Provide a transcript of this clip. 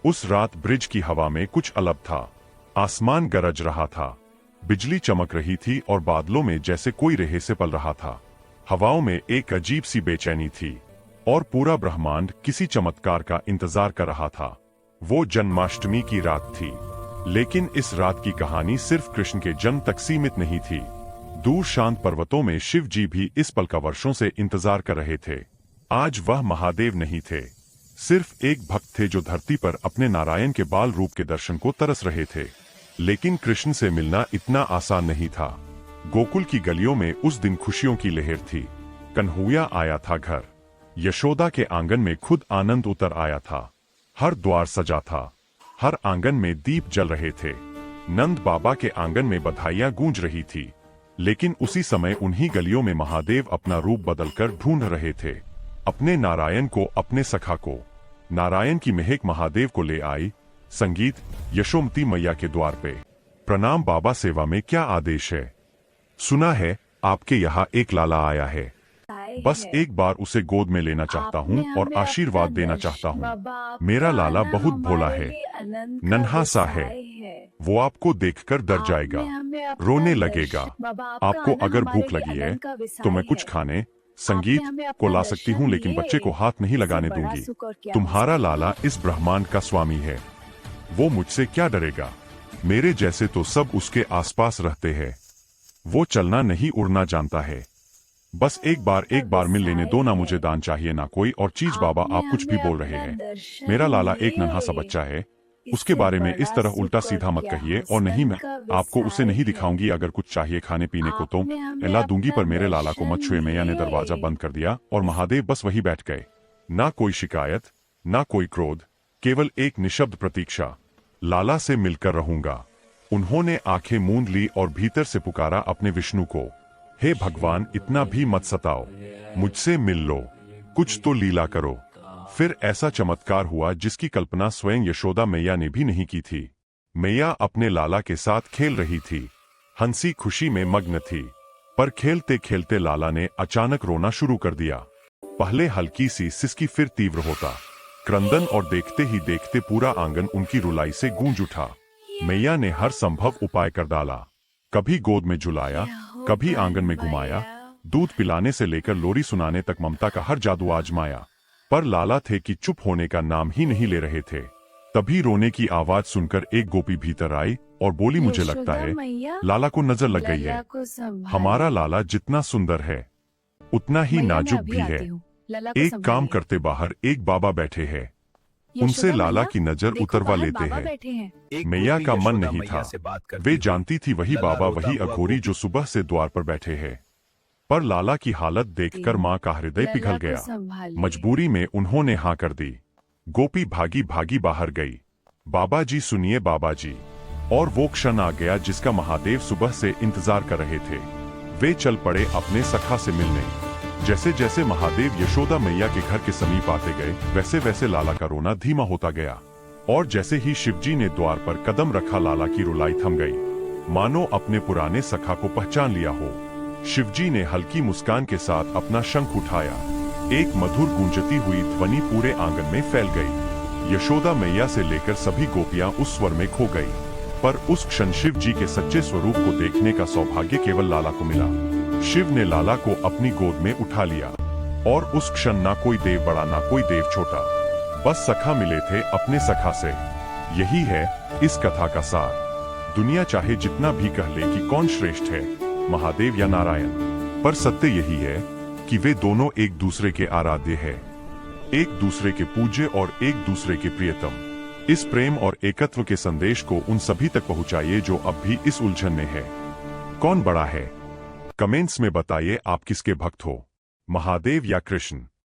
उस रात ब्रिज की हवा में कुछ अलग था। आसमान गरज रहा था, बिजली चमक रही थी और बादलों में जैसे कोई रेहे से पल रहा था। हवाओं में एक अजीब सी बेचैनी थी और पूरा ब्रह्मांड किसी चमत्कार का इंतजार कर रहा था। वो जन्माष्टमी की रात थी, लेकिन इस रात की कहानी सिर्फ कृष्ण के जन्म तक सीमित नहीं थी। दूर शांत पर्वतों में शिव जी भी इस पल का वर्षों से इंतजार कर रहे थे। आज वह महादेव नहीं थे, सिर्फ एक भक्त थे जो धरती पर अपने नारायण के बाल रूप के दर्शन को तरस रहे थे। लेकिन कृष्ण से मिलना इतना आसान नहीं था। गोकुल की गलियों में उस दिन खुशियों की लहर थी। कन्हैया आया था घर, यशोदा के आंगन में खुद आनंद उतर आया था। हर द्वार सजा था, हर आंगन में दीप जल रहे थे। नंद बाबा के आंगन में बधाइयां गूंज रही थी। लेकिन उसी समय उन्हीं गलियों में महादेव अपना रूप बदलकर ढूंढ रहे थे, अपने नारायण को, अपने सखा को। नारायण की महक महादेव को ले आई। संगीत यशोमती मैया के द्वार पे। प्रणाम बाबा, सेवा में क्या आदेश है? सुना है आपके यहाँ एक लाला आया है, बस एक बार उसे गोद में लेना चाहता हूँ और आशीर्वाद देना चाहता हूँ। मेरा लाला बहुत भोला है, नन्हा सा है, वो आपको देखकर डर जाएगा, रोने लगेगा। आपको अगर भूख लगी है तो मैं कुछ खाने संगीत को ला सकती हूँ, लेकिन बच्चे को हाथ नहीं लगाने दूंगी। तुम्हारा लाला इस ब्रह्मांड का स्वामी है, वो मुझसे क्या डरेगा? मेरे जैसे तो सब उसके आसपास रहते हैं। वो चलना नहीं उड़ना जानता है। बस एक बार मिल लेने दो ना, मुझे दान चाहिए ना कोई और चीज। बाबा आप कुछ भी बोल रहे हैं, मेरा लाला एक नन्हा सा बच्चा है, उसके बारे में इस तरह उल्टा सीधा मत कहिए। और नहीं, मैं आपको उसे नहीं दिखाऊंगी। अगर कुछ चाहिए खाने पीने को तो ला दूंगी, पर मेरे लाला को मत छुए। मैया ने दरवाजा बंद कर दिया और महादेव बस वही बैठ गए। ना कोई शिकायत, ना कोई क्रोध, केवल एक निशब्द प्रतीक्षा। लाला से मिलकर रहूंगा। उन्होंने आंखें मूंद ली और भीतर से पुकारा अपने विष्णु को, हे भगवान, इतना भी मत सताओ, मुझसे मिल लो, कुछ तो लीला करो। फिर ऐसा चमत्कार हुआ जिसकी कल्पना स्वयं यशोदा मैया ने भी नहीं की थी। मैया अपने लाला के साथ खेल रही थी, हंसी खुशी में मग्न थी। पर खेलते खेलते लाला ने अचानक रोना शुरू कर दिया। पहले हल्की सी सिसकी, फिर तीव्र होता क्रंदन, और देखते ही देखते पूरा आंगन उनकी रुलाई से गूंज उठा। मैया ने हर संभव उपाय कर डाला, कभी गोद में झुलाया, कभी आंगन में घुमाया, दूध पिलाने से लेकर लोरी सुनाने तक ममता का हर जादू आजमाया। पर लाला थे कि चुप होने का नाम ही नहीं ले रहे थे। तभी रोने की आवाज सुनकर एक गोपी भीतर आई और बोली, मुझे लगता है लाला को नजर लग गई है। हमारा लाला जितना सुंदर है उतना ही नाजुक भी है। एक काम करते, बाहर एक बाबा बैठे हैं, उनसे लाला की नजर उतरवा लेते हैं। मैया का मन नहीं था, वे जानती थी वही बाबा, वही अघोरी जो सुबह से द्वार पर बैठे हैं। पर लाला की हालत देखकर माँ का हृदय पिघल गया। मजबूरी में उन्होंने हाँ कर दी। गोपी भागी भागी बाहर गई। बाबा जी सुनिए बाबा जी। और वो क्षण आ गया जिसका महादेव सुबह से इंतजार कर रहे थे। वे चल पड़े अपने सखा से मिलने। जैसे जैसे महादेव यशोदा मैया के घर के समीप आते गए, वैसे वैसे लाला का रोना धीमा होता गया। और जैसे ही शिवजी ने द्वार पर कदम रखा, लाला की रुलाई थम गई, मानो अपने पुराने सखा को पहचान लिया हो। शिवजी ने हल्की मुस्कान के साथ अपना शंख उठाया। एक मधुर गूंजती हुई ध्वनि पूरे आंगन में फैल गई। यशोदा मैया से लेकर सभी गोपियां उस स्वर में खो गई। पर उस क्षण शिव जी के सच्चे स्वरूप को देखने का सौभाग्य केवल लाला को मिला। शिव ने लाला को अपनी गोद में उठा लिया और उस क्षण ना कोई देव बड़ा ना कोई देव छोटा, बस सखा मिले थे अपने सखा से। यही है इस कथा का सार। दुनिया चाहे जितना भी कह ले कि कौन श्रेष्ठ है, महादेव या नारायण, पर सत्य यही है कि वे दोनों एक दूसरे के आराध्य हैं, एक दूसरे के पूज्य और एक दूसरे के प्रियतम। इस प्रेम और एकत्व के संदेश को उन सभी तक पहुंचाइए जो अब भी इस उलझन में है। कौन बड़ा है? कमेंट्स में बताइए आप किसके भक्त हो, महादेव या कृष्ण।